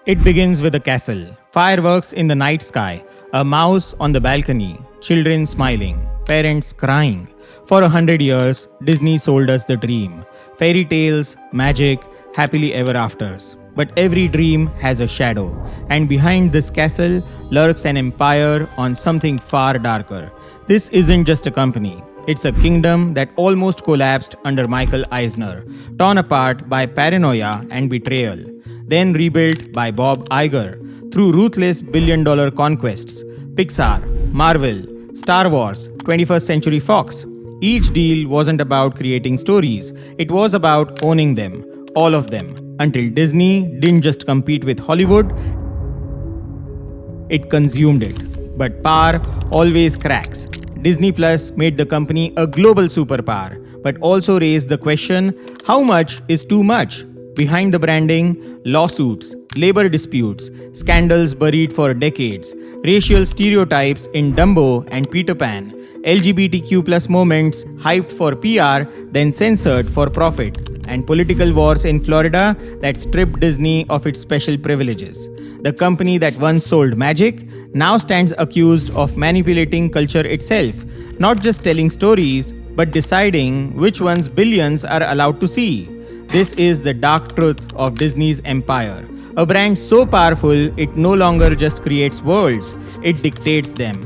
It begins with a castle, fireworks in the night sky, a mouse on the balcony, children smiling, parents crying. For 100 years, Disney sold us the dream. Fairy tales, magic, happily ever afters. But every dream has a shadow, and behind this castle lurks an empire on something far darker. This isn't just a company, it's a kingdom that almost collapsed under Michael Eisner, torn apart by paranoia and betrayal, then rebuilt by Bob Iger through ruthless billion-dollar conquests. Pixar, Marvel, Star Wars, 21st Century Fox. Each deal wasn't about creating stories, it was about owning them, all of them. Until Disney didn't just compete with Hollywood, it consumed it. But power always cracks. Disney Plus made the company a global superpower, but also raised the question, how much is too much? Behind the branding, lawsuits, labor disputes, scandals buried for decades, racial stereotypes in Dumbo and Peter Pan, LGBTQ plus moments hyped for PR then censored for profit, and political wars in Florida that stripped Disney of its special privileges. The company that once sold magic now stands accused of manipulating culture itself, not just telling stories, but deciding which ones billions are allowed to see. This is the dark truth of Disney's empire. A brand so powerful, it no longer just creates worlds, it dictates them.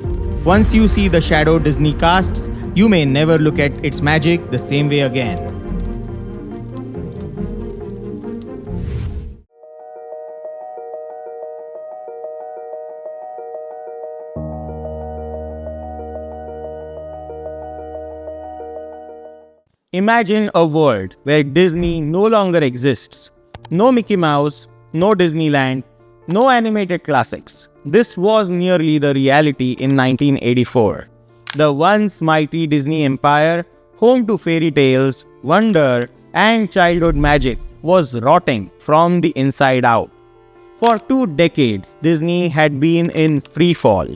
Once you see the shadow Disney casts, you may never look at its magic the same way again. Imagine a world where Disney no longer exists. No Mickey Mouse, no Disneyland, no animated classics. This was nearly the reality in 1984. The once mighty Disney empire, home to fairy tales, wonder, and childhood magic, was rotting from the inside out. For 2 decades, Disney had been in free fall.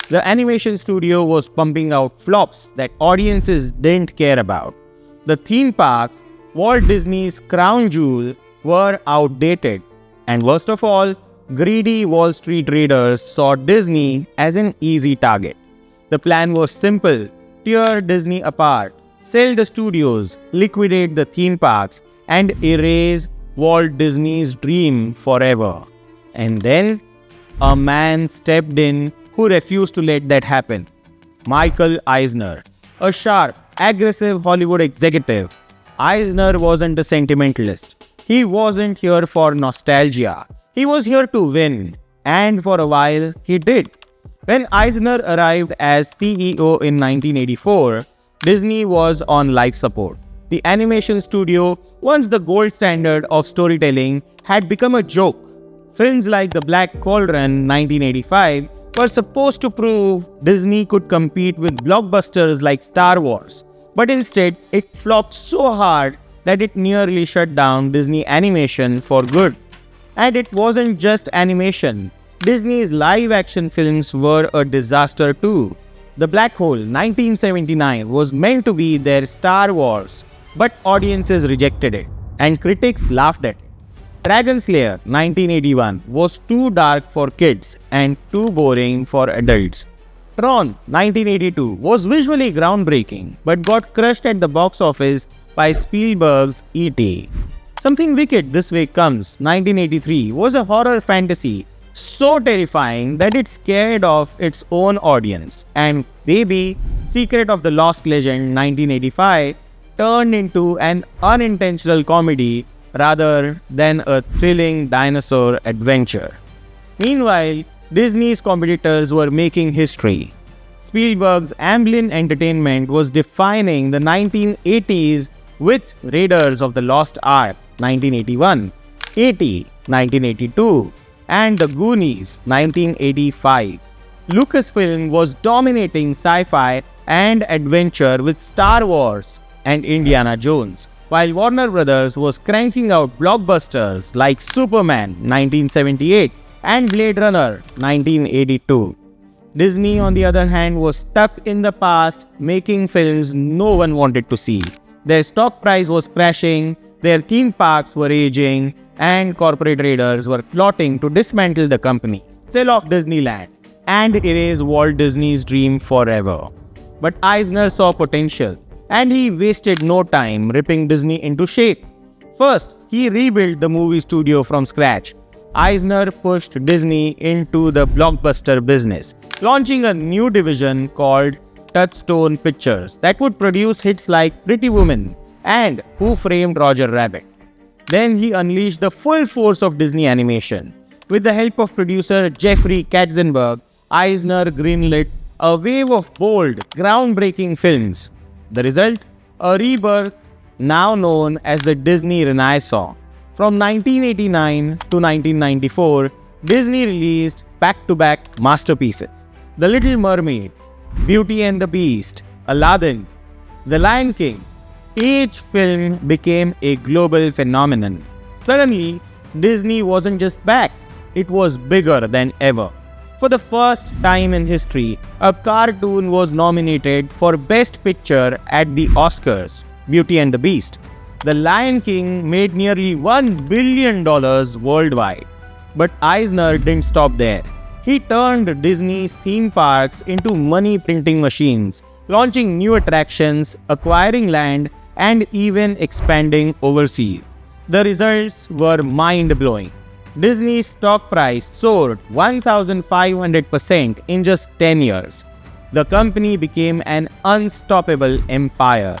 The animation studio was pumping out flops that audiences didn't care about. The theme parks, Walt Disney's crown jewel, were outdated. And worst of all, greedy Wall Street traders saw Disney as an easy target. The plan was simple: tear Disney apart, sell the studios, liquidate the theme parks, and erase Walt Disney's dream forever. And then, a man stepped in who refused to let that happen. Michael Eisner, a sharp, aggressive Hollywood executive. Eisner wasn't a sentimentalist. He wasn't here for nostalgia. He was here to win. And for a while, he did. When Eisner arrived as CEO in 1984, Disney was on life support. The animation studio, once the gold standard of storytelling, had become a joke. Films like The Black Cauldron 1985 were supposed to prove Disney could compete with blockbusters like Star Wars. But instead, it flopped so hard that it nearly shut down Disney animation for good. And it wasn't just animation. Disney's live-action films were a disaster too. The Black Hole 1979 was meant to be their Star Wars, but audiences rejected it, and critics laughed at it. Dragon Slayer 1981 was too dark for kids and too boring for adults. Tron 1982 was visually groundbreaking, but got crushed at the box office by Spielberg's E.T. Something Wicked This Way Comes 1983 was a horror fantasy so terrifying that it scared off its own audience. And Baby, Secret of the Lost Legend 1985 turned into an unintentional comedy rather than a thrilling dinosaur adventure. Meanwhile, Disney's competitors were making history. Spielberg's Amblin Entertainment was defining the 1980s with Raiders of the Lost Ark 1981, E.T. 1982, and The Goonies 1985. Lucasfilm was dominating sci-fi and adventure with Star Wars and Indiana Jones, while Warner Brothers was cranking out blockbusters like Superman 1978 and Blade Runner 1982. Disney, on the other hand, was stuck in the past, making films no one wanted to see. Their stock price was crashing, their theme parks were aging, and corporate raiders were plotting to dismantle the company, sell off Disneyland, and erase Walt Disney's dream forever. But Eisner saw potential, and he wasted no time ripping Disney into shape. First, he rebuilt the movie studio from scratch. Eisner pushed Disney into the blockbuster business, launching a new division called Touchstone Pictures that would produce hits like Pretty Woman and Who Framed Roger Rabbit. Then he unleashed the full force of Disney animation. With the help of producer Jeffrey Katzenberg, Eisner greenlit a wave of bold, groundbreaking films. The result? A rebirth now known as the Disney Renaissance. From 1989 to 1994, Disney released back-to-back masterpieces. The Little Mermaid, Beauty and the Beast, Aladdin, The Lion King. Each film became a global phenomenon. Suddenly, Disney wasn't just back, it was bigger than ever. For the first time in history, a cartoon was nominated for Best Picture at the Oscars, Beauty and the Beast. The Lion King made nearly $1 billion worldwide. But Eisner didn't stop there. He turned Disney's theme parks into money-printing machines, launching new attractions, acquiring land, and even expanding overseas. The results were mind-blowing. Disney's stock price soared 1,500% in just 10 years. The company became an unstoppable empire.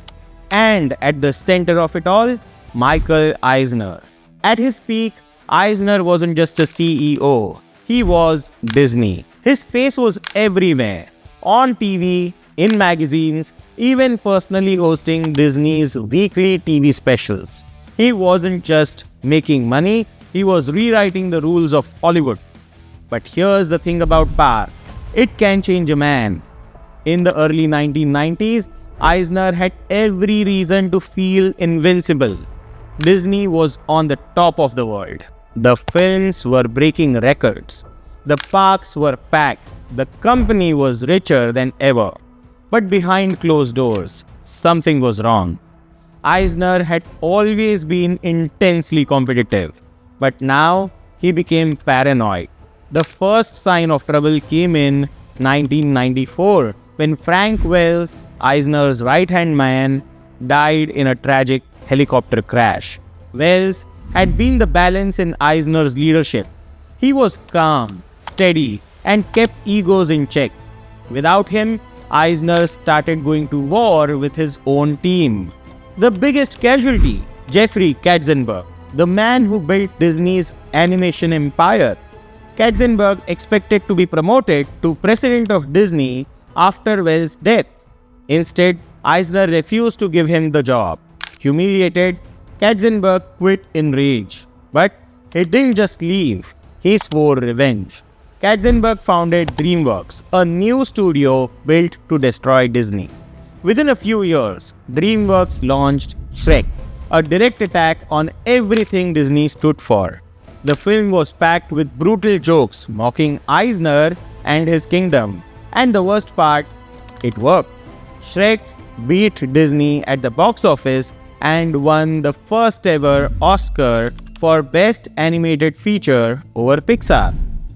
And at the center of it all, Michael Eisner. At his peak, Eisner wasn't just a CEO, he was Disney. His face was everywhere, on TV, in magazines, even personally hosting Disney's weekly TV specials. He wasn't just making money, he was rewriting the rules of Hollywood. But here's the thing about power, it can change a man. In the early 1990s, Eisner had every reason to feel invincible. Disney was on the top of the world. The films were breaking records. The parks were packed. The company was richer than ever. But behind closed doors, something was wrong. Eisner had always been intensely competitive. But now, he became paranoid. The first sign of trouble came in 1994 when Frank Wells, Eisner's right-hand man, died in a tragic helicopter crash. Wells had been the balance in Eisner's leadership. He was calm, steady, and kept egos in check. Without him, Eisner started going to war with his own team. The biggest casualty, Jeffrey Katzenberg, the man who built Disney's animation empire. Katzenberg expected to be promoted to president of Disney after Wells' death. Instead, Eisner refused to give him the job. Humiliated, Katzenberg quit in rage. But he didn't just leave, he swore revenge. Katzenberg founded DreamWorks, a new studio built to destroy Disney. Within a few years, DreamWorks launched Shrek, a direct attack on everything Disney stood for. The film was packed with brutal jokes mocking Eisner and his kingdom. And the worst part, it worked. Shrek beat Disney at the box office and won the first ever Oscar for Best Animated Feature over Pixar.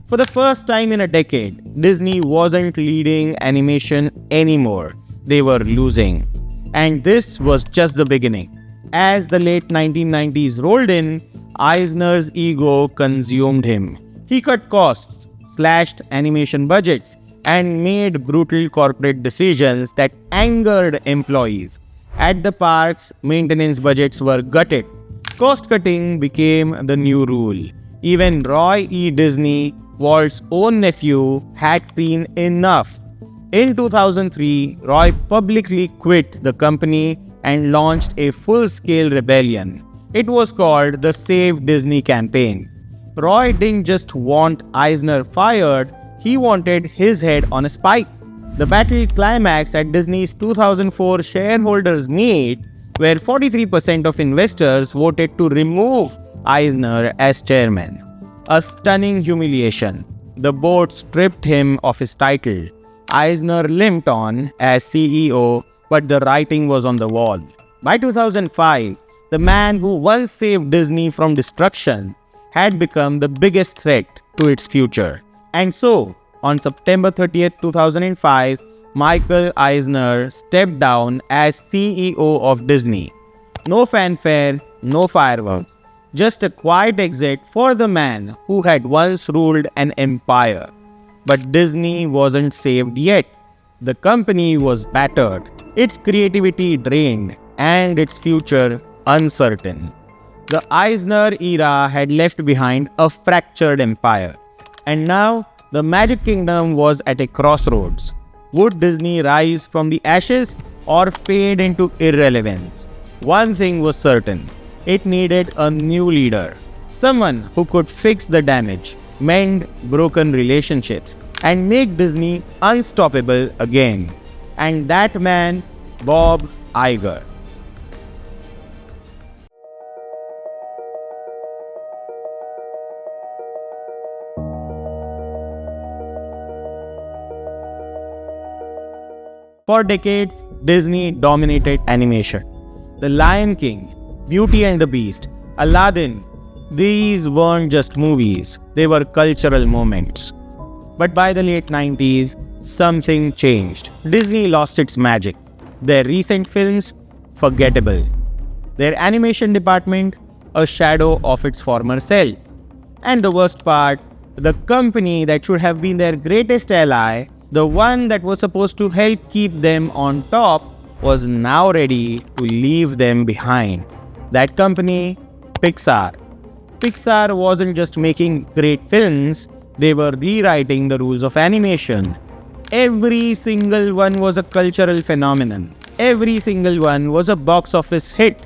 For the first time in a decade, Disney wasn't leading animation anymore. They were losing. And this was just the beginning. As the late 1990s rolled in, Eisner's ego consumed him. He cut costs, slashed animation budgets, and made brutal corporate decisions that angered employees. At the parks, maintenance budgets were gutted. Cost-cutting became the new rule. Even Roy E. Disney, Walt's own nephew, had seen enough. In 2003, Roy publicly quit the company and launched a full-scale rebellion. It was called the Save Disney campaign. Roy didn't just want Eisner fired, he wanted his head on a spike. The battle climaxed at Disney's 2004 shareholders' meet, where 43% of investors voted to remove Eisner as chairman. A stunning humiliation. The board stripped him of his title. Eisner limped on as CEO, but the writing was on the wall. By 2005, The man who once saved Disney from destruction had become the biggest threat to its future. And so, on September 30th, 2005, Michael Eisner stepped down as CEO of Disney. No fanfare, no fireworks, just a quiet exit for the man who had once ruled an empire. But Disney wasn't saved yet. The company was battered, its creativity drained, and its future uncertain. The Eisner era had left behind a fractured empire, and now the Magic Kingdom was at a crossroads. Would Disney rise from the ashes or fade into irrelevance? One thing was certain: it needed a new leader, someone who could fix the damage, mend broken relationships, and make Disney unstoppable again. And that man, Bob Iger. For decades, Disney dominated animation. The Lion King, Beauty and the Beast, Aladdin, these weren't just movies, they were cultural moments. But by the late 90s, something changed. Disney lost its magic. Their recent films, forgettable. Their animation department, a shadow of its former self. And the worst part, the company that should have been their greatest ally, the one that was supposed to help keep them on top, was now ready to leave them behind. That company, Pixar. Pixar wasn't just making great films, they were rewriting the rules of animation. Every single one was a cultural phenomenon. Every single one was a box office hit.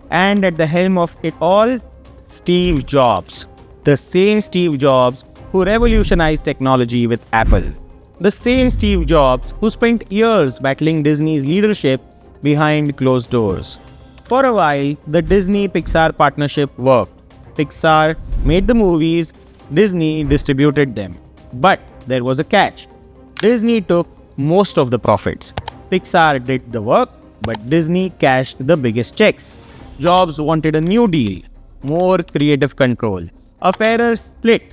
And at the helm of it all, Steve Jobs. The same Steve Jobs who revolutionized technology with Apple. The same Steve Jobs who spent years battling Disney's leadership behind closed doors. For a while, the Disney-Pixar partnership worked. Pixar made the movies, Disney distributed them. But there was a catch. Disney took most of the profits. Pixar did the work, but Disney cashed the biggest checks. Jobs wanted a new deal, more creative control, a fairer split.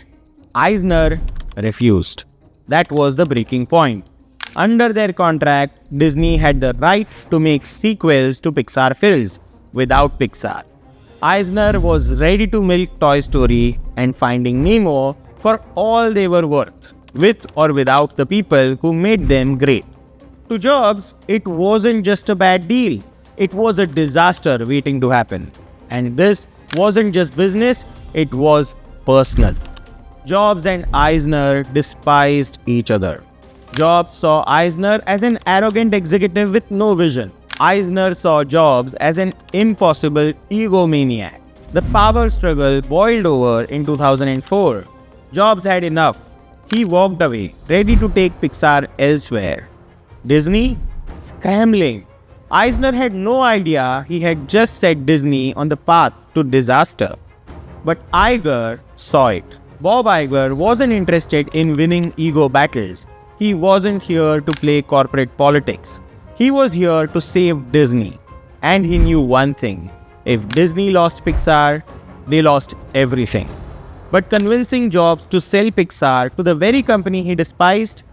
Eisner refused. That was the breaking point. Under their contract, Disney had the right to make sequels to Pixar films without Pixar. Eisner was ready to milk Toy Story and Finding Nemo for all they were worth, with or without the people who made them great. To Jobs, it wasn't just a bad deal, it was a disaster waiting to happen. And this wasn't just business, it was personal. Jobs and Eisner despised each other. Jobs saw Eisner as an arrogant executive with no vision. Eisner saw Jobs as an impossible egomaniac. The power struggle boiled over in 2004. Jobs had enough. He walked away, ready to take Pixar elsewhere. Disney? Scrambling. Eisner had no idea he had just set Disney on the path to disaster. But Iger saw it. Bob Iger wasn't interested in winning ego battles. He wasn't here to play corporate politics. He was here to save Disney. And he knew one thing. If Disney lost Pixar, they lost everything. But convincing Jobs to sell Pixar to the very company he despised,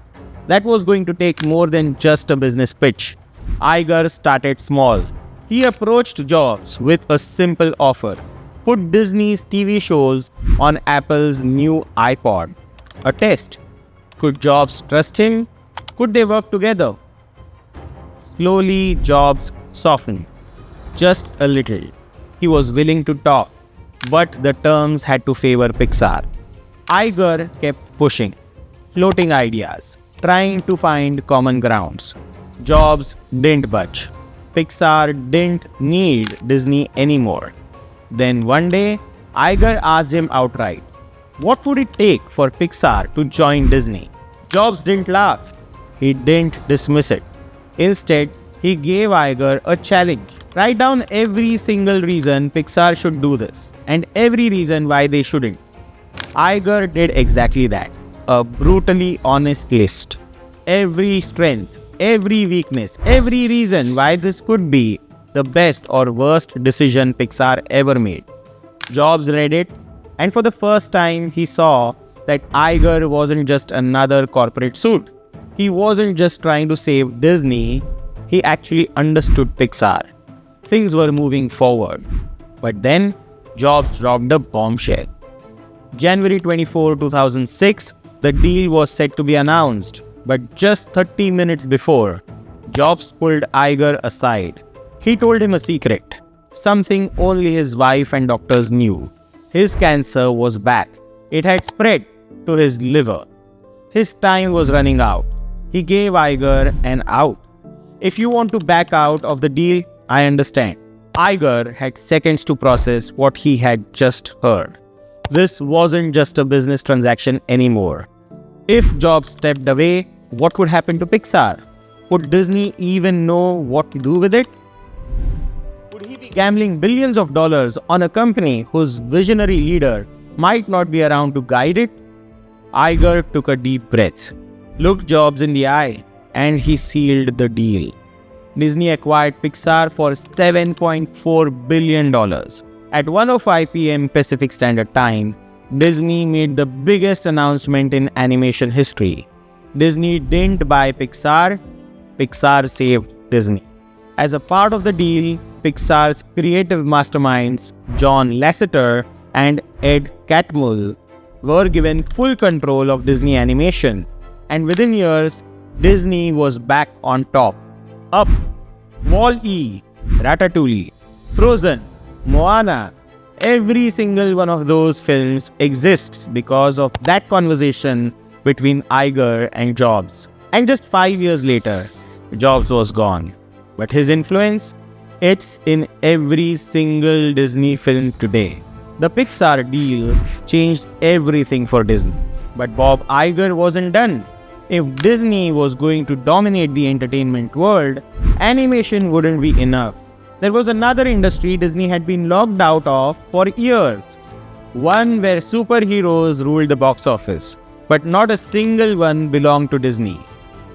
that was going to take more than just a business pitch. Iger started small. He approached Jobs with a simple offer. Put Disney's TV shows on Apple's new iPod. A test. Could Jobs trust him? Could they work together? Slowly, Jobs softened. Just a little. He was willing to talk, but the terms had to favor Pixar. Iger kept pushing, floating ideas, trying to find common grounds. Jobs didn't budge. Pixar didn't need Disney anymore. Then one day, Iger asked him outright, what would it take for Pixar to join Disney? Jobs didn't laugh. He didn't dismiss it. Instead, he gave Iger a challenge. Write down every single reason Pixar should do this and every reason why they shouldn't. Iger did exactly that. A brutally honest list. Every strength, every weakness, every reason why this could be the best or worst decision Pixar ever made. Jobs read it, and for the first time, he saw that Iger wasn't just another corporate suit. He wasn't just trying to save Disney, he actually understood Pixar. Things were moving forward. But then, Jobs dropped a bombshell. January 24, 2006, the deal was set to be announced, but just 30 minutes before, Jobs pulled Iger aside. He told him a secret, something only his wife and doctors knew. His cancer was back. It had spread to his liver. His time was running out. He gave Iger an out. If you want to back out of the deal, I understand. Iger had seconds to process what he had just heard. This wasn't just a business transaction anymore. If Jobs stepped away, what would happen to Pixar? Would Disney even know what to do with it? Would he be gambling billions of dollars on a company whose visionary leader might not be around to guide it? Iger took a deep breath, looked Jobs in the eye, and he sealed the deal. Disney acquired Pixar for $7.4 billion. At 1:05 p.m. Pacific Standard Time, Disney made the biggest announcement in animation history. Disney didn't buy Pixar, Pixar saved Disney. As a part of the deal, Pixar's creative masterminds, John Lasseter and Ed Catmull, were given full control of Disney Animation, and within years, Disney was back on top. Up, Wall-E, Ratatouille, Frozen, Moana, every single one of those films exists because of that conversation between Iger and Jobs. And just 5 years later, Jobs was gone. But his influence, it's in every single Disney film today. The Pixar deal changed everything for Disney. But Bob Iger wasn't done. If Disney was going to dominate the entertainment world, animation wouldn't be enough. There was another industry Disney had been locked out of for years. One where superheroes ruled the box office, but not a single one belonged to Disney.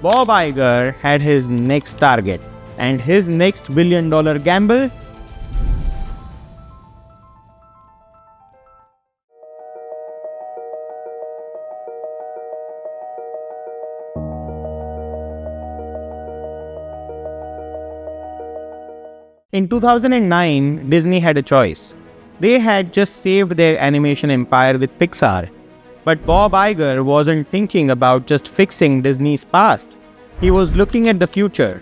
Bob Iger had his next target, and his next billion-dollar gamble? In 2009, Disney had a choice. They had just saved their animation empire with Pixar. But Bob Iger wasn't thinking about just fixing Disney's past. He was looking at the future.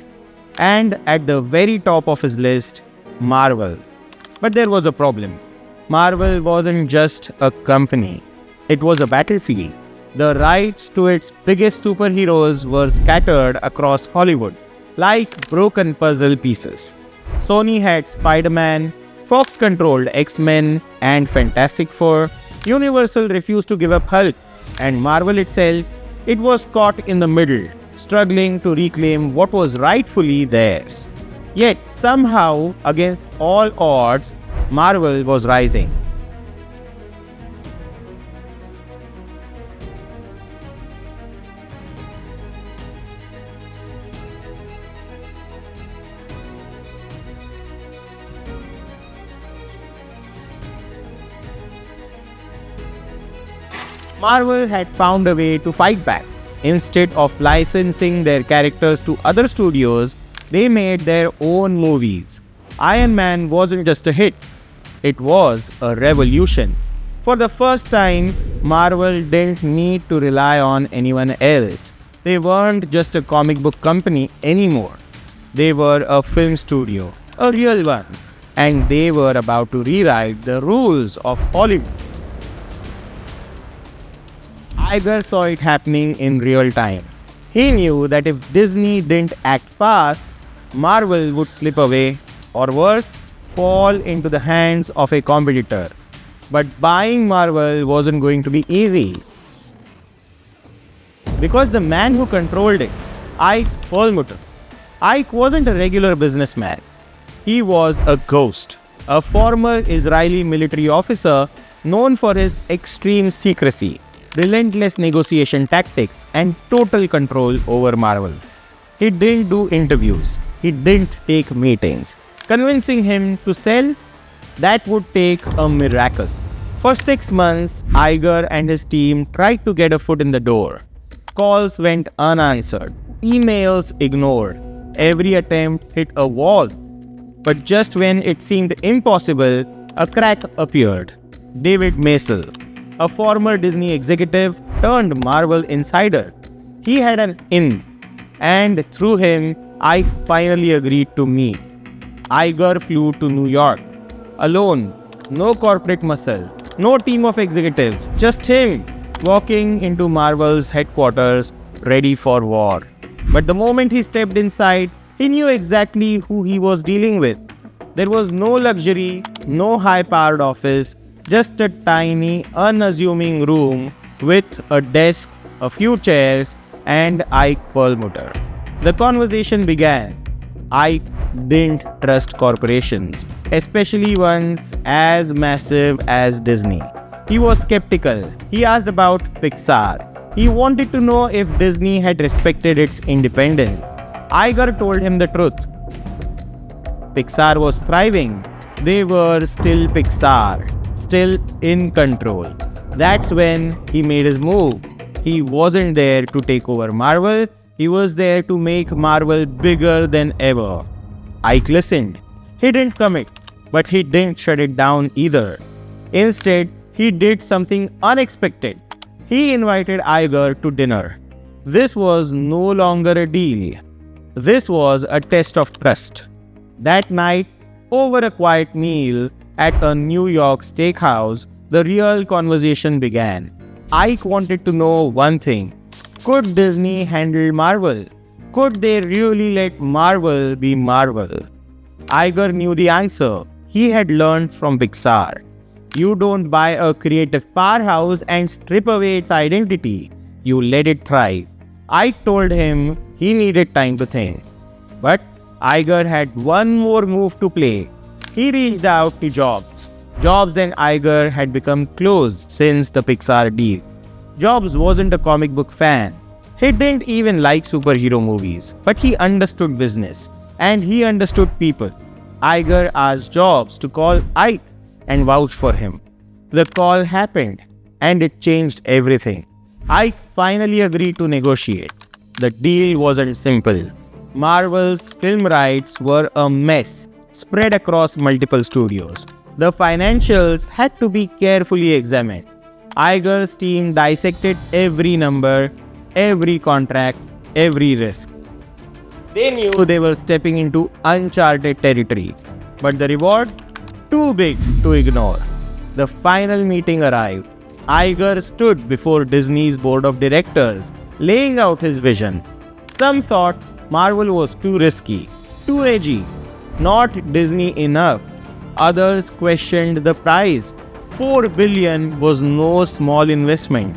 And at the very top of his list, Marvel. But there was a problem. Marvel wasn't just a company. It was a battlefield. The rights to its biggest superheroes were scattered across Hollywood, like broken puzzle pieces. Sony had Spider-Man, Fox controlled X-Men and Fantastic Four, Universal refused to give up Hulk, and Marvel itself, it was caught in the middle, struggling to reclaim what was rightfully theirs. Yet somehow, against all odds, Marvel was rising. Marvel had found a way to fight back. Instead of licensing their characters to other studios, they made their own movies. Iron Man wasn't just a hit, it was a revolution. For the first time, Marvel didn't need to rely on anyone else. They weren't just a comic book company anymore. They were a film studio, a real one. And they were about to rewrite the rules of Hollywood. Iger saw it happening in real time. He knew that if Disney didn't act fast, Marvel would slip away, or worse, fall into the hands of a competitor. But buying Marvel wasn't going to be easy. Because the man who controlled it, Ike Perlmutter, Ike wasn't a regular businessman. He was a ghost, a former Israeli military officer known for his extreme secrecy, relentless negotiation tactics, and total control over Marvel. He didn't do interviews. He didn't take meetings. Convincing him to sell, that would take a miracle. For 6 months, Iger and his team tried to get a foot in the door. Calls went unanswered, emails ignored. Every attempt hit a wall. But just when it seemed impossible, a crack appeared. David Maisel, a former Disney executive turned Marvel insider. He had an in, and through him, I finally agreed to meet. Iger flew to New York. Alone, no corporate muscle, no team of executives, just him, walking into Marvel's headquarters, ready for war. But the moment he stepped inside, he knew exactly who he was dealing with. There was no luxury, no high-powered office, just a tiny, unassuming room with a desk, a few chairs, and Ike Perlmutter. The conversation began. Ike didn't trust corporations, especially ones as massive as Disney. He was skeptical. He asked about Pixar. He wanted to know if Disney had respected its independence. Iger told him the truth. Pixar was thriving. They were still Pixar, still in control. That's when he made his move. He wasn't there to take over Marvel. He was there to make Marvel bigger than ever. Ike listened. He didn't commit, but he didn't shut it down either. Instead, he did something unexpected. He invited Iger to dinner. This was no longer a deal. This was a test of trust. That night, over a quiet meal at a New York steakhouse, the real conversation began. Ike wanted to know one thing. Could Disney handle Marvel? Could they really let Marvel be Marvel? Iger knew the answer. He had learned from Pixar. You don't buy a creative powerhouse and strip away its identity. You let it thrive. Ike told him he needed time to think. But Iger had one more move to play. He reached out to Jobs. Jobs and Iger had become close since the Pixar deal. Jobs wasn't a comic book fan. He didn't even like superhero movies, but he understood business and he understood people. Iger asked Jobs to call Ike and vouch for him. The call happened and it changed everything. Ike finally agreed to negotiate. The deal wasn't simple. Marvel's film rights were a mess, spread across multiple studios. The financials had to be carefully examined. Iger's team dissected every number, every contract, every risk. They knew they were stepping into uncharted territory, but the reward? Too big to ignore. The final meeting arrived. Iger stood before Disney's board of directors, laying out his vision. Some thought Marvel was too risky, too edgy, not Disney enough. Others questioned the price. $4 billion was no small investment.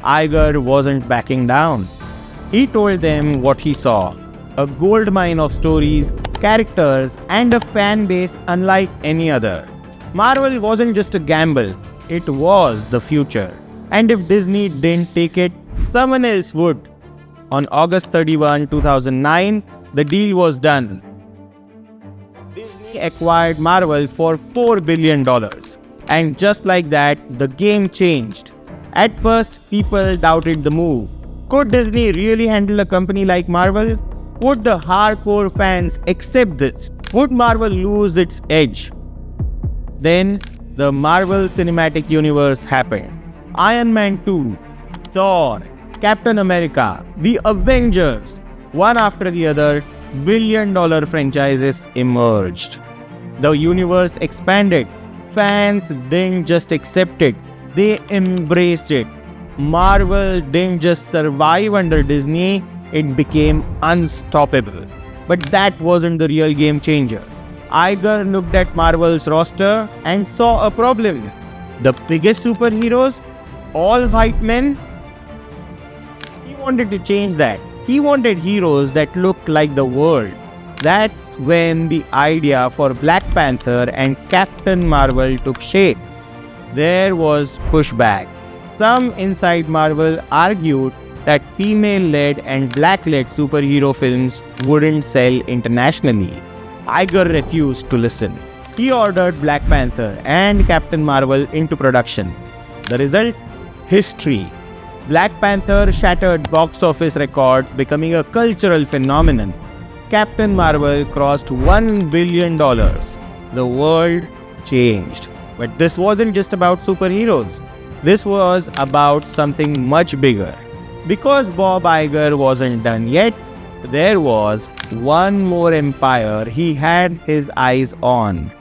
Iger wasn't backing down. He told them what he saw. A goldmine of stories, characters, and a fan base unlike any other. Marvel wasn't just a gamble, it was the future. And if Disney didn't take it, someone else would. On August 31, 2009, the deal was done. Disney acquired Marvel for $4 billion. And just like that, the game changed. At first, people doubted the move. Could Disney really handle a company like Marvel? Would the hardcore fans accept this? Would Marvel lose its edge? Then, the Marvel Cinematic Universe happened. Iron Man 2, Thor, Captain America, the Avengers, one after the other, billion-dollar franchises emerged. The universe expanded. Fans didn't just accept it, they embraced it. Marvel didn't just survive under Disney, it became unstoppable. But that wasn't the real game changer. Iger looked at Marvel's roster and saw a problem. The biggest superheroes? All white men? He wanted to change that. He wanted heroes that looked like the world. That's when the idea for Black Panther and Captain Marvel took shape. There was pushback. Some inside Marvel argued that female-led and black-led superhero films wouldn't sell internationally. Iger refused to listen. He ordered Black Panther and Captain Marvel into production. The result? History. Black Panther shattered box office records, becoming a cultural phenomenon. Captain Marvel crossed $1 billion. The world changed. But this wasn't just about superheroes. This was about something much bigger. Because Bob Iger wasn't done yet, there was one more empire he had his eyes on.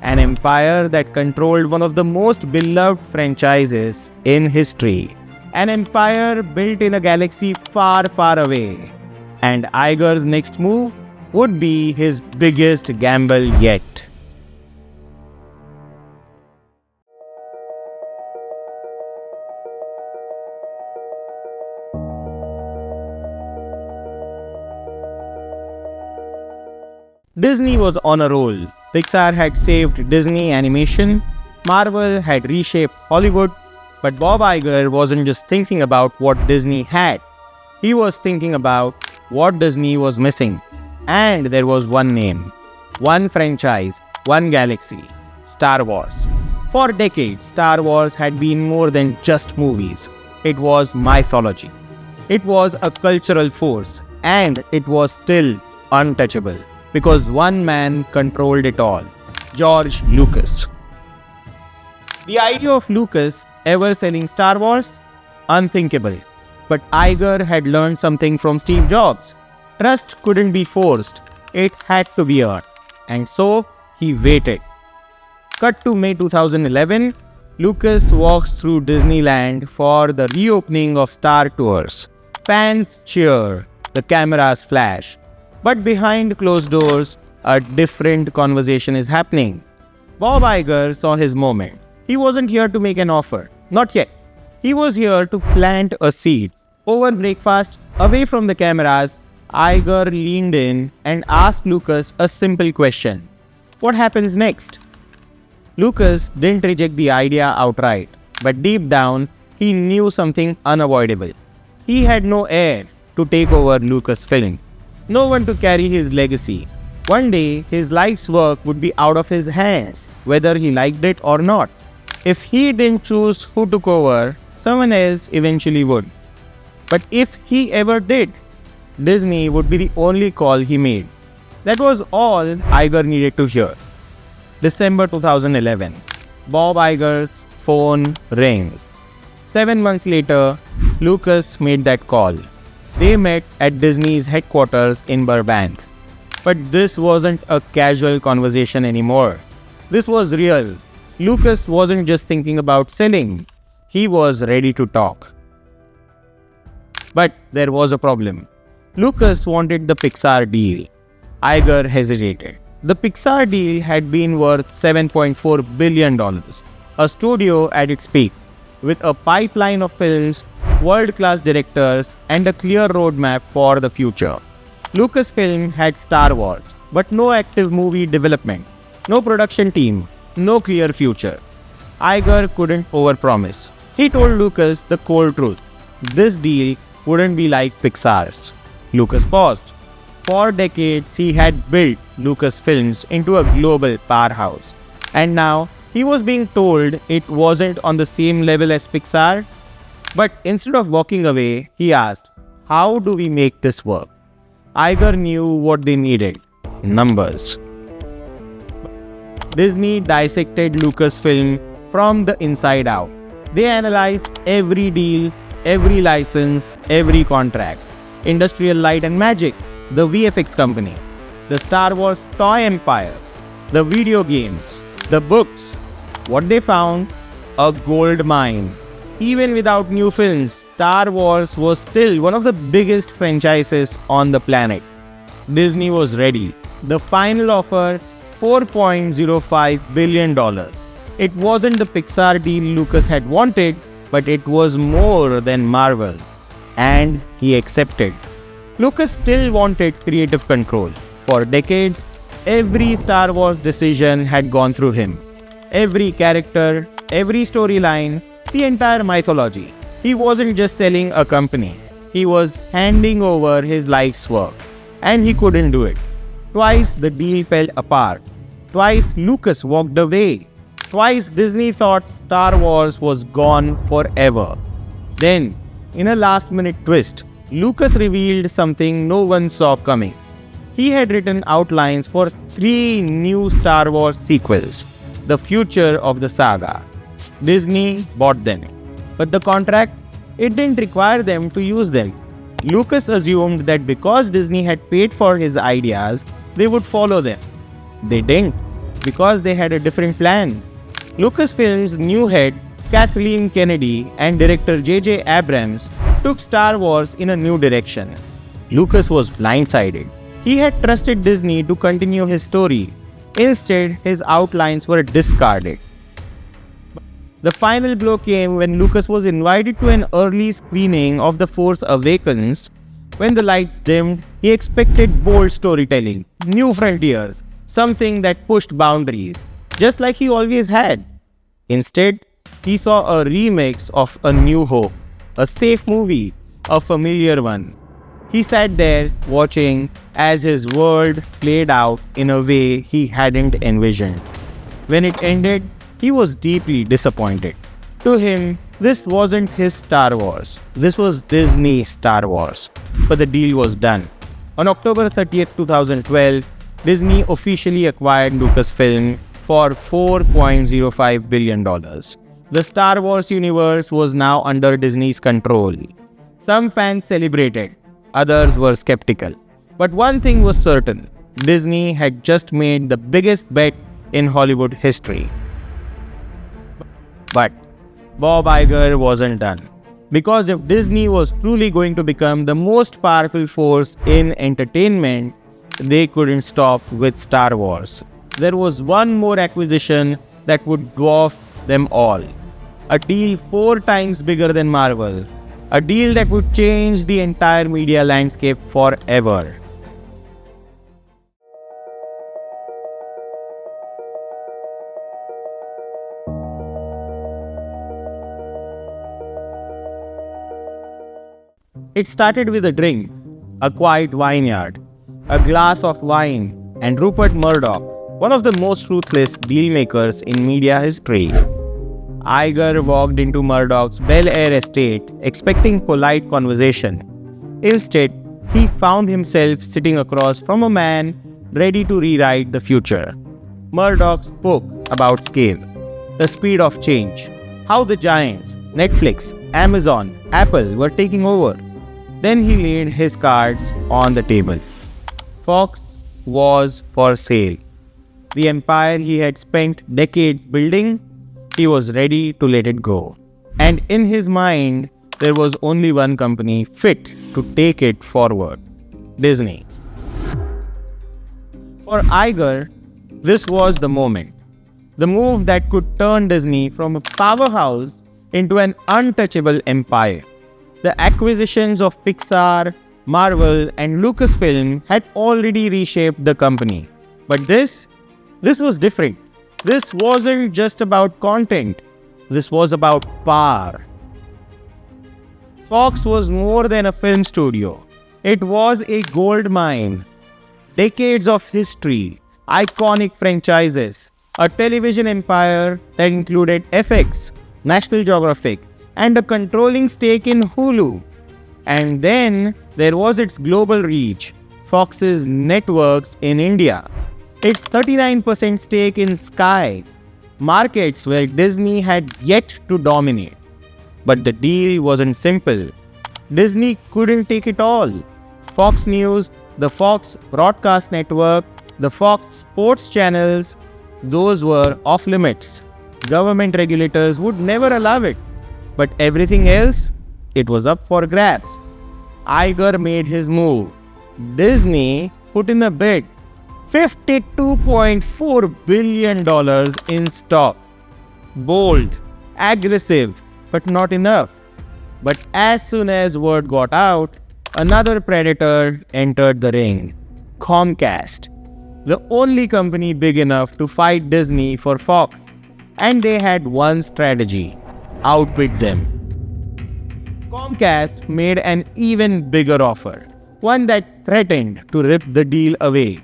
An empire that controlled one of the most beloved franchises in history. An empire built in a galaxy far, far away. And Iger's next move would be his biggest gamble yet. Disney was on a roll. Pixar had saved Disney animation, Marvel had reshaped Hollywood, but Bob Iger wasn't just thinking about what Disney had. He was thinking about what Disney was missing. And there was one name, one franchise, one galaxy, Star Wars. For decades, Star Wars had been more than just movies. It was mythology. It was a cultural force, and it was still untouchable. Because one man controlled it all, George Lucas. The idea of Lucas ever selling Star Wars? Unthinkable. But Iger had learned something from Steve Jobs. Trust couldn't be forced, it had to be earned. And so, he waited. Cut to May 2011, Lucas walks through Disneyland for the reopening of Star Tours. Fans cheer, the cameras flash. But behind closed doors, a different conversation is happening. Bob Iger saw his moment. He wasn't here to make an offer. Not yet. He was here to plant a seed. Over breakfast, away from the cameras, Iger leaned in and asked Lucas a simple question. What happens next? Lucas didn't reject the idea outright, but deep down, he knew something unavoidable. He had no heir to take over Lucasfilm. No one to carry his legacy. One day, his life's work would be out of his hands, whether he liked it or not. If he didn't choose who took over, someone else eventually would. But if he ever did, Disney would be the only call he made. That was all Iger needed to hear. December 2011. Bob Iger's phone rings. 7 months later, Lucas made that call. They met at Disney's headquarters in Burbank. But this wasn't a casual conversation anymore. This was real. Lucas wasn't just thinking about selling. He was ready to talk. But there was a problem. Lucas wanted the Pixar deal. Iger hesitated. The Pixar deal had been worth $7.4 billion, a studio at its peak, with a pipeline of films, world-class directors, and a clear roadmap for the future. Lucasfilm had Star Wars, but no active movie development, no production team, no clear future. Iger couldn't overpromise. He told Lucas the cold truth. This deal wouldn't be like Pixar's. Lucas paused. For decades, he had built Lucasfilms into a global powerhouse. And now, he was being told it wasn't on the same level as Pixar. But instead of walking away, he asked, how do we make this work? Iger knew what they needed. Numbers. Disney dissected Lucasfilm from the inside out. They analyzed every deal, every license, every contract. Industrial Light and Magic, the VFX company, the Star Wars toy empire, the video games, the books. What they found? A gold mine. Even without new films, Star Wars was still one of the biggest franchises on the planet. Disney was ready. The final offer, $4.05 billion. It wasn't the Pixar deal Lucas had wanted, but it was more than Marvel. And he accepted. Lucas still wanted creative control. For decades, every Star Wars decision had gone through him. Every character, every storyline, the entire mythology. He wasn't just selling a company. He was handing over his life's work. And he couldn't do it. Twice the deal fell apart. Twice Lucas walked away. Twice Disney thought Star Wars was gone forever. Then, in a last-minute twist, Lucas revealed something no one saw coming. He had written outlines for 3 new Star Wars sequels, the future of the saga. Disney bought them. But the contract, it didn't require them to use them. Lucas assumed that because Disney had paid for his ideas, they would follow them. They didn't, because they had a different plan. Lucasfilm's new head, Kathleen Kennedy, and director J.J. Abrams took Star Wars in a new direction. Lucas was blindsided. He had trusted Disney to continue his story. Instead, his outlines were discarded. The final blow came when Lucas was invited to an early screening of The Force Awakens. When the lights dimmed, he expected bold storytelling, new frontiers, something that pushed boundaries, just like he always had. Instead, he saw a remix of A New Hope, a safe movie, a familiar one. He sat there watching as his world played out in a way he hadn't envisioned. When it ended, he was deeply disappointed. To him, this wasn't his Star Wars. This was Disney's Star Wars. But the deal was done. On October 30th, 2012, Disney officially acquired Lucasfilm for $4.05 billion. The Star Wars universe was now under Disney's control. Some fans celebrated. Others were skeptical. But one thing was certain. Disney had just made the biggest bet in Hollywood history. But Bob Iger wasn't done. Because if Disney was truly going to become the most powerful force in entertainment, they couldn't stop with Star Wars. There was one more acquisition that would dwarf them all. A deal 4 times bigger than Marvel. A deal that would change the entire media landscape forever. It started with a drink, a quiet vineyard, a glass of wine, and Rupert Murdoch, one of the most ruthless dealmakers in media history. Iger walked into Murdoch's Bel Air estate expecting polite conversation. Instead, he found himself sitting across from a man ready to rewrite the future. Murdoch spoke about scale, the speed of change, how the giants, Netflix, Amazon, Apple were taking over. Then he laid his cards on the table. Fox was for sale. The empire he had spent decades building, he was ready to let it go. And in his mind, there was only one company fit to take it forward: Disney. For Iger, this was the moment. The move that could turn Disney from a powerhouse into an untouchable empire. The acquisitions of Pixar, Marvel, and Lucasfilm had already reshaped the company. But this was different. This wasn't just about content. This was about power. Fox was more than a film studio. It was a gold mine. Decades of history, iconic franchises, a television empire that included FX, National Geographic, and a controlling stake in Hulu. And then there was its global reach, Fox's networks in India, its 39% stake in Sky, markets where Disney had yet to dominate. But the deal wasn't simple. Disney couldn't take it all. Fox News, the Fox Broadcast Network, the Fox Sports channels, those were off limits. Government regulators would never allow it. But everything else, it was up for grabs. Iger made his move. Disney put in a bid. $52.4 billion in stock. Bold, aggressive, but not enough. But as soon as word got out, another predator entered the ring. Comcast, the only company big enough to fight Disney for Fox. And they had one strategy: outbid them. Comcast made an even bigger offer, one that threatened to rip the deal away.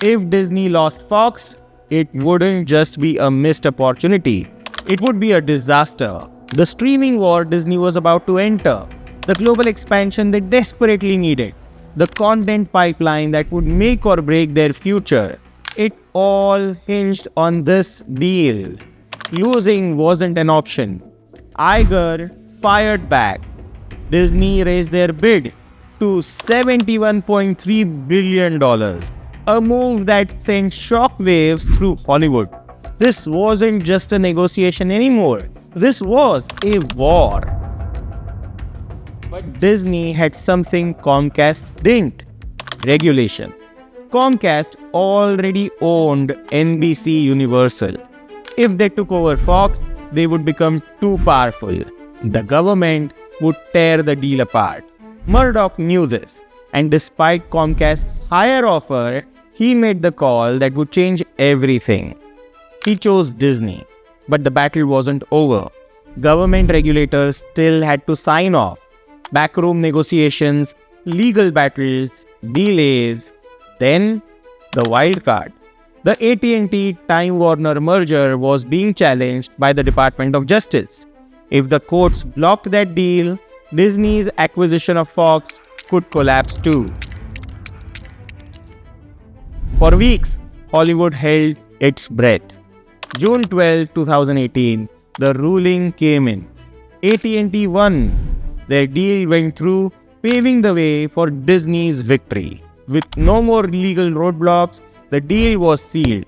If Disney lost Fox, it wouldn't just be a missed opportunity. It would be a disaster. The streaming war Disney was about to enter, the global expansion they desperately needed, the content pipeline that would make or break their future. It all hinged on this deal. Losing wasn't an option. Iger fired back. Disney raised their bid to $71.3 billion, a move that sent shockwaves through Hollywood. This wasn't just a negotiation anymore. This was a war. But Disney had something Comcast didn't: regulation. Comcast already owned NBC Universal. If they took over Fox, they would become too powerful. The government would tear the deal apart. Murdoch knew this, and despite Comcast's higher offer, he made the call that would change everything. He chose Disney, but the battle wasn't over. Government regulators still had to sign off. Backroom negotiations, legal battles, delays. Then, the wild card. The AT&T Time Warner merger was being challenged by the Department of Justice. If the courts blocked that deal, Disney's acquisition of Fox could collapse too. For weeks, Hollywood held its breath. June 12, 2018, the ruling came in. AT&T won. Their deal went through, paving the way for Disney's victory. With no more legal roadblocks, the deal was sealed.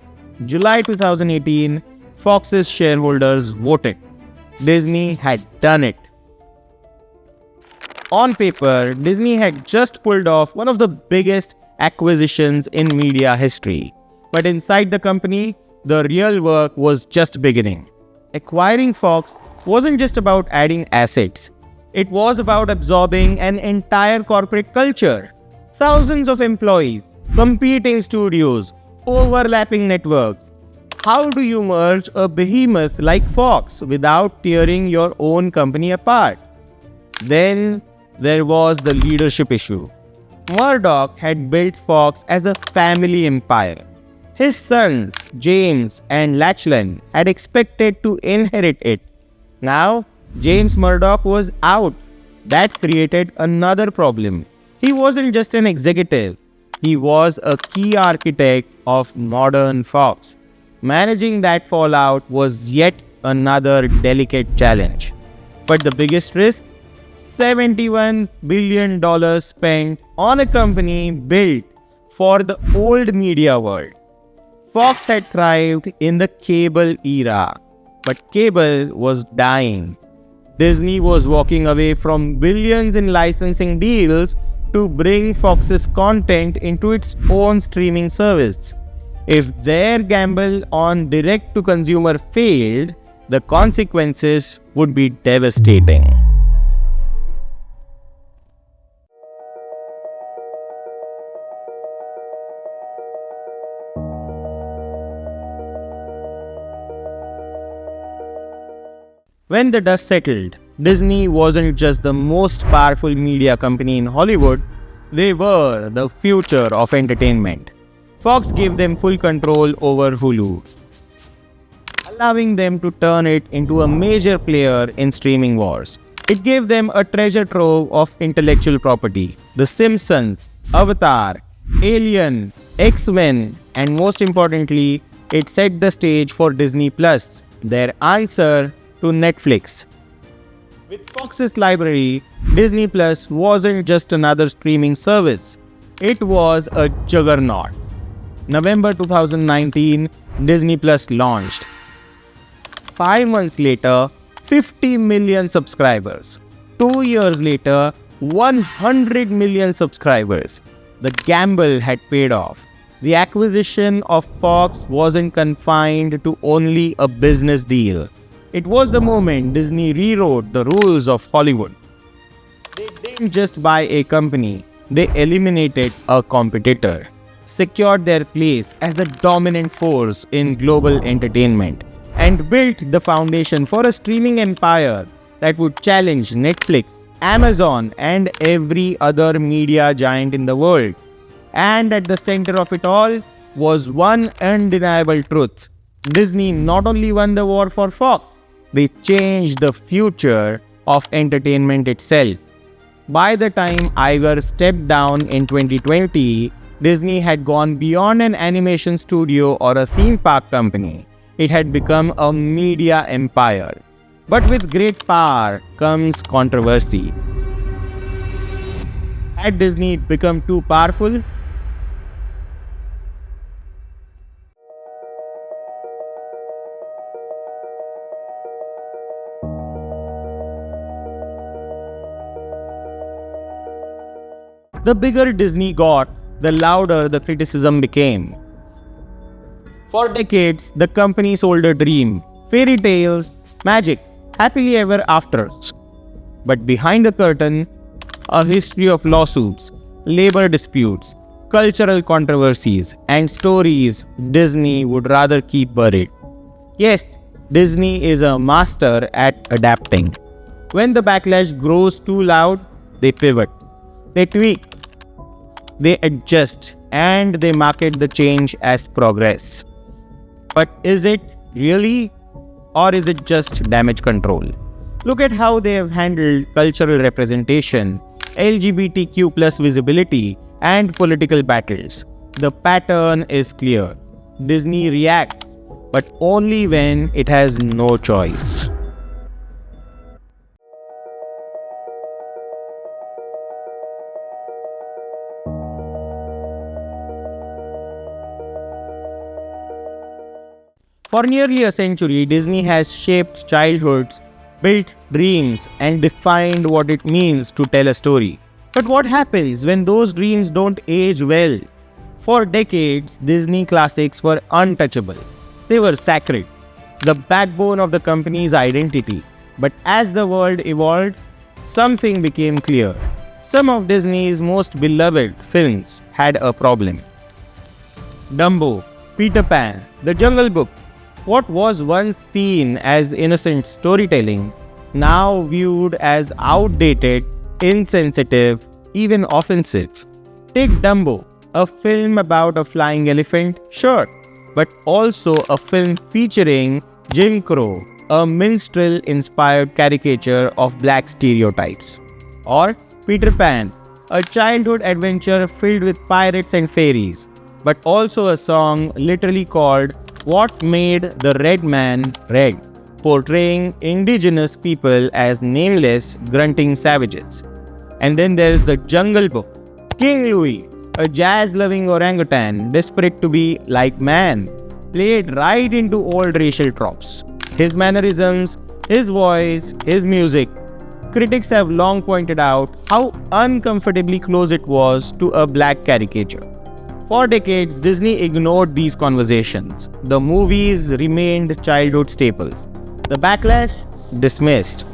July 2018, Fox's shareholders voted. Disney had done it. On paper, Disney had just pulled off one of the biggest acquisitions in media history. But inside the company, the real work was just beginning. Acquiring Fox wasn't just about adding assets. It was about absorbing an entire corporate culture. Thousands of employees, competing studios, overlapping networks. How do you merge a behemoth like Fox without tearing your own company apart? Then there was the leadership issue. Murdoch had built Fox as a family empire. His sons, James and Lachlan, had expected to inherit it. Now, James Murdoch was out. That created another problem. He wasn't just an executive. He was a key architect of modern Fox. Managing that fallout was yet another delicate challenge. But the biggest risk? $71 billion spent on a company built for the old media world. Fox had thrived in the cable era, but cable was dying. Disney was walking away from billions in licensing deals to bring Fox's content into its own streaming service. If their gamble on direct-to-consumer failed, the consequences would be devastating. When the dust settled, Disney wasn't just the most powerful media company in Hollywood, they were the future of entertainment. Fox gave them full control over Hulu, allowing them to turn it into a major player in streaming wars. It gave them a treasure trove of intellectual property: The Simpsons, Avatar, Alien, X-Men, and most importantly, it set the stage for Disney Plus, their answer to Netflix. With Fox's library, Disney Plus wasn't just another streaming service. It was a juggernaut. November 2019, Disney Plus launched. 5 months later, 50 million subscribers. 2 years later, 100 million subscribers. The gamble had paid off. The acquisition of Fox wasn't confined to only a business deal. It was the moment Disney rewrote the rules of Hollywood. They didn't just buy a company, they eliminated a competitor, secured their place as a dominant force in global entertainment, and built the foundation for a streaming empire that would challenge Netflix, Amazon, and every other media giant in the world. And at the center of it all, was one undeniable truth. Disney not only won the war for Fox, they changed the future of entertainment itself. By the time Iger stepped down in 2020, Disney had gone beyond an animation studio or a theme park company. It had become a media empire. But with great power comes controversy. Had Disney become too powerful? The bigger Disney got, the louder the criticism became. For decades, the company sold a dream: fairy tales, magic, happily ever afters. But behind the curtain, a history of lawsuits, labor disputes, cultural controversies, and stories Disney would rather keep buried. Yes, Disney is a master at adapting. When the backlash grows too loud, they pivot, they tweak, they adjust, and they market the change as progress. But is it really? Or is it just damage control? Look at how they have handled cultural representation, LGBTQ plus visibility, and political battles. The pattern is clear. Disney reacts, but only when it has no choice. For nearly a century, Disney has shaped childhoods, built dreams, and defined what it means to tell a story. But what happens when those dreams don't age well? For decades, Disney classics were untouchable. They were sacred, the backbone of the company's identity. But as the world evolved, something became clear. Some of Disney's most beloved films had a problem. Dumbo, Peter Pan, The Jungle Book. What was once seen as innocent storytelling, now viewed as outdated, insensitive, even offensive. Take Dumbo, a film about a flying elephant, sure, but also a film featuring Jim Crow, a minstrel-inspired caricature of black stereotypes. Or Peter Pan, a childhood adventure filled with pirates and fairies, but also a song literally called What Made the Red Man Red, portraying indigenous people as nameless, grunting savages. And then there's The Jungle Book. King Louis, a jazz-loving orangutan desperate to be like man, played right into old racial tropes. His mannerisms, his voice, his music. Critics have long pointed out how uncomfortably close it was to a black caricature. For decades, Disney ignored these conversations. The movies remained childhood staples. The backlash? Dismissed.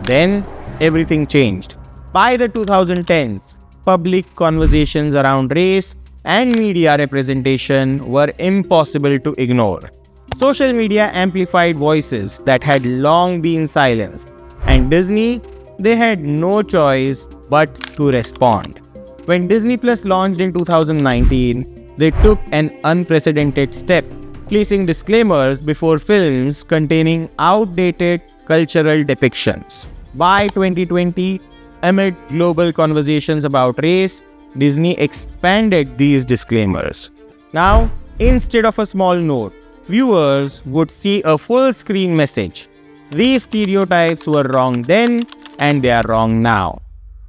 Then, everything changed. By the 2010s, public conversations around race and media representation were impossible to ignore. Social media amplified voices that had long been silenced, and Disney, they had no choice but to respond. When Disney Plus launched in 2019, they took an unprecedented step, placing disclaimers before films containing outdated cultural depictions. By 2020, amid global conversations about race, Disney expanded these disclaimers. Now, instead of a small note, viewers would see a full-screen message. These stereotypes were wrong then, and they are wrong now.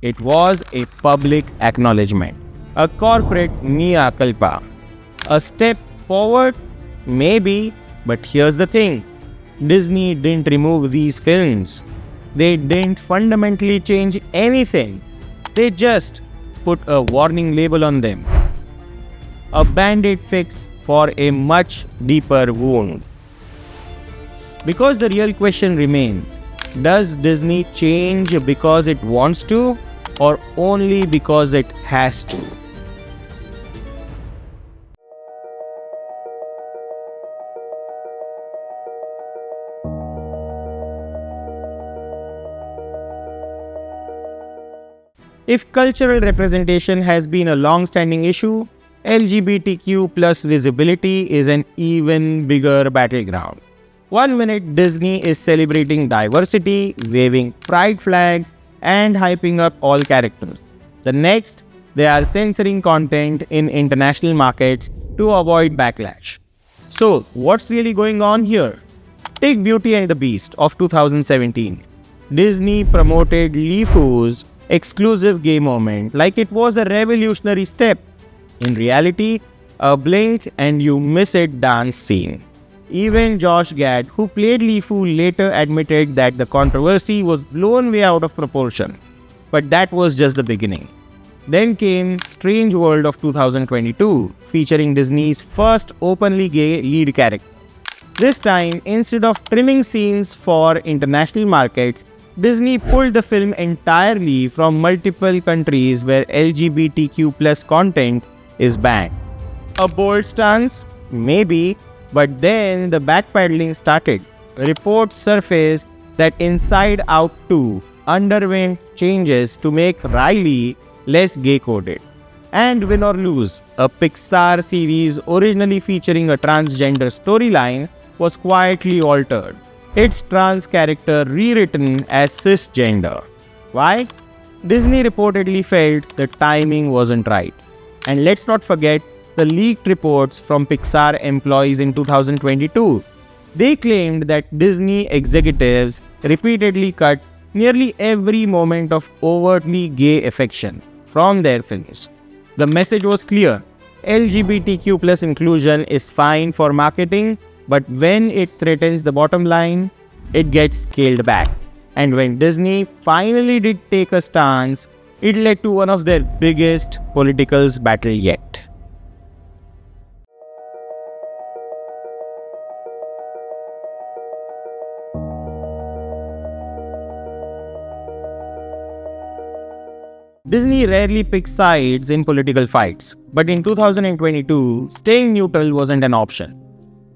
It was a public acknowledgement, a corporate mea culpa. A step forward? Maybe, but here's the thing. Disney didn't remove these films. They didn't fundamentally change anything. They just put a warning label on them. A band-aid fix for a much deeper wound. Because the real question remains, does Disney change because it wants to, or only because it has to? If cultural representation has been a long-standing issue, LGBTQ plus visibility is an even bigger battleground. One minute Disney is celebrating diversity, waving pride flags, and hyping up all characters. The next, they are censoring content in international markets to avoid backlash. So, what's really going on here? Take Beauty and the Beast of 2017. Disney promoted LeFou's exclusive gay moment like it was a revolutionary step. In reality, a blink and you miss it dance scene. Even Josh Gad, who played LeFou, later admitted that the controversy was blown way out of proportion. But that was just the beginning. Then came Strange World of 2022, featuring Disney's first openly gay lead character. This time, instead of trimming scenes for international markets, Disney pulled the film entirely from multiple countries where LGBTQ plus content is banned. A bold stance? Maybe, but then the backpedaling started. Reports surfaced that Inside Out 2 underwent changes to make Riley less gay-coded. And Win or Lose, a Pixar series originally featuring a transgender storyline, was quietly altered. Its trans character rewritten as cisgender. Why? Disney reportedly felt the timing wasn't right. And let's not forget the leaked reports from Pixar employees in 2022. They claimed that Disney executives repeatedly cut nearly every moment of overtly gay affection from their films. The message was clear. LGBTQ plus inclusion is fine for marketing, but when it threatens the bottom line, it gets scaled back. And when Disney finally did take a stance, it led to one of their biggest political battles yet. Disney rarely picks sides in political fights, but in 2022, staying neutral wasn't an option.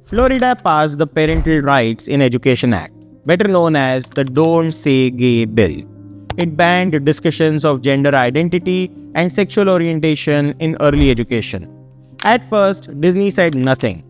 Florida passed the Parental Rights in Education Act, better known as the Don't Say Gay Bill. It banned discussions of gender identity and sexual orientation in early education. At first, Disney said nothing.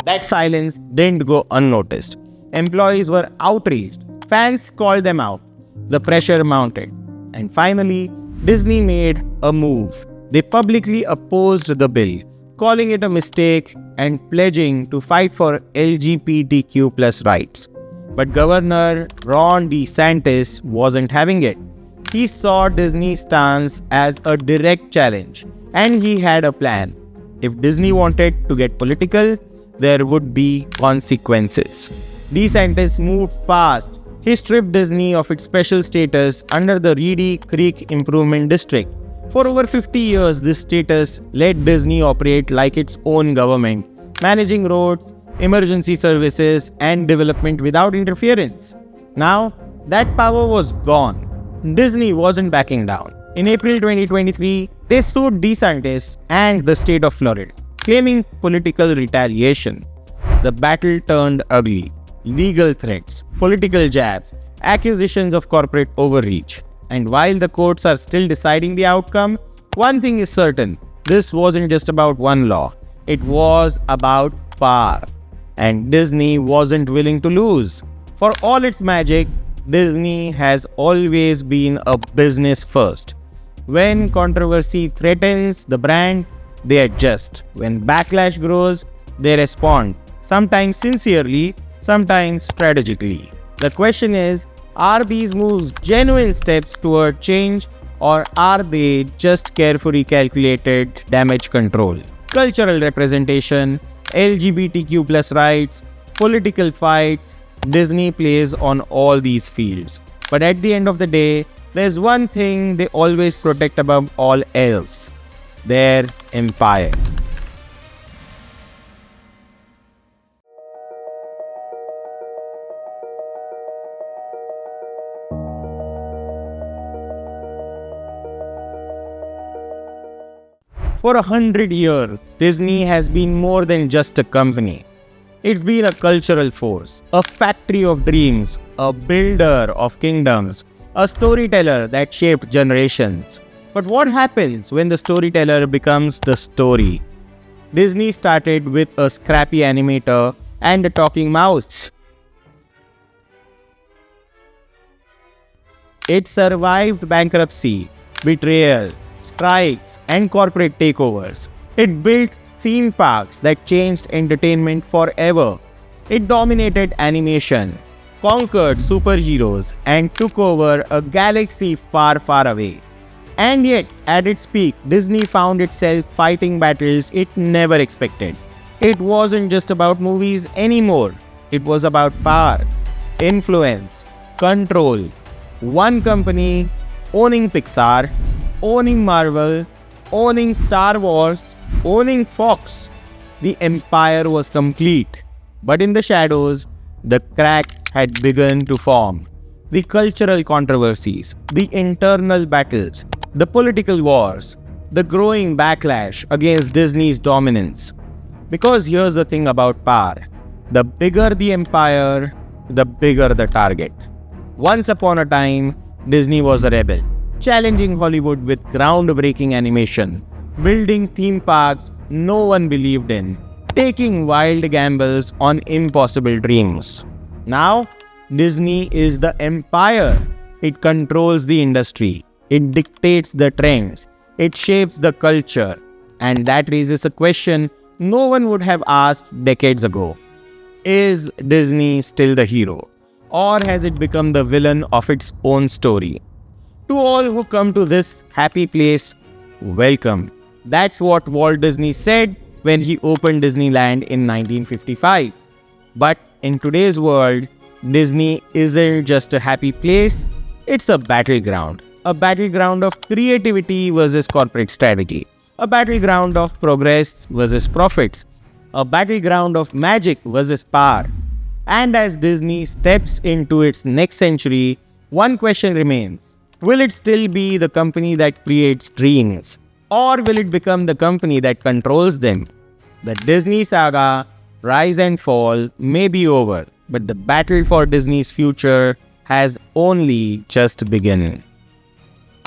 That silence didn't go unnoticed. Employees were outraged. Fans called them out. The pressure mounted. And finally, Disney made a move. They publicly opposed the bill, calling it a mistake and pledging to fight for LGBTQ plus rights. But Governor Ron DeSantis wasn't having it. He saw Disney's stance as a direct challenge, and he had a plan. If Disney wanted to get political, there would be consequences. DeSantis moved fast. He stripped Disney of its special status under the Reedy Creek Improvement District. For over 50 years, this status let Disney operate like its own government, managing roads, emergency services, and development without interference. Now, that power was gone. Disney wasn't backing down. In April 2023, they sued DeSantis and the state of Florida, claiming political retaliation. The battle turned ugly. Legal threats, political jabs, accusations of corporate overreach. And while the courts are still deciding the outcome, one thing is certain. This wasn't just about one law. It was about power. And Disney wasn't willing to lose. For all its magic, Disney has always been a business first. When controversy threatens the brand, they adjust. When backlash grows, they respond. Sometimes sincerely, sometimes strategically. The question is, are these moves genuine steps toward change, or are they just carefully calculated damage control? Cultural representation, LGBTQ plus rights, political fights, Disney plays on all these fields. But at the end of the day, there's one thing they always protect above all else: their empire. For 100 years, Disney has been more than just a company. It's been a cultural force, a factory of dreams, a builder of kingdoms, a storyteller that shaped generations. But what happens when the storyteller becomes the story? Disney started with a scrappy animator and a talking mouse. It survived bankruptcy, betrayal, strikes, and corporate takeovers. It built theme parks that changed entertainment forever. It dominated animation, conquered superheroes, and took over a galaxy far, far away. And yet, at its peak, Disney found itself fighting battles it never expected. It wasn't just about movies anymore. It was about power, influence, control. One company owning Pixar, owning Marvel, owning Star Wars, owning Fox. The empire was complete. But in the shadows, the crack had begun to form. The cultural controversies, the internal battles, the political wars, the growing backlash against Disney's dominance. Because here's the thing about power. The bigger the empire, the bigger the target. Once upon a time, Disney was a rebel, challenging Hollywood with groundbreaking animation, building theme parks no one believed in, taking wild gambles on impossible dreams. Now, Disney is the empire. It controls the industry. It dictates the trends. It shapes the culture. And that raises a question no one would have asked decades ago. Is Disney still the hero? Or has it become the villain of its own story? To all who come to this happy place, welcome. That's what Walt Disney said when he opened Disneyland in 1955. But in today's world, Disney isn't just a happy place, it's a battleground. A battleground of creativity versus corporate strategy. A battleground of progress versus profits. A battleground of magic versus power. And as Disney steps into its next century, one question remains. Will it still be the company that creates dreams? Or will it become the company that controls them? The Disney saga, rise and fall, may be over, but the battle for Disney's future has only just begun.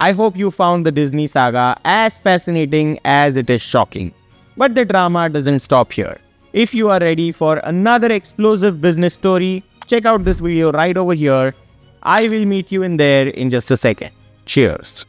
I hope you found the Disney saga as fascinating as it is shocking. But the drama doesn't stop here. If you are ready for another explosive business story, check out this video right over here. I will meet you in there in just a second. Cheers.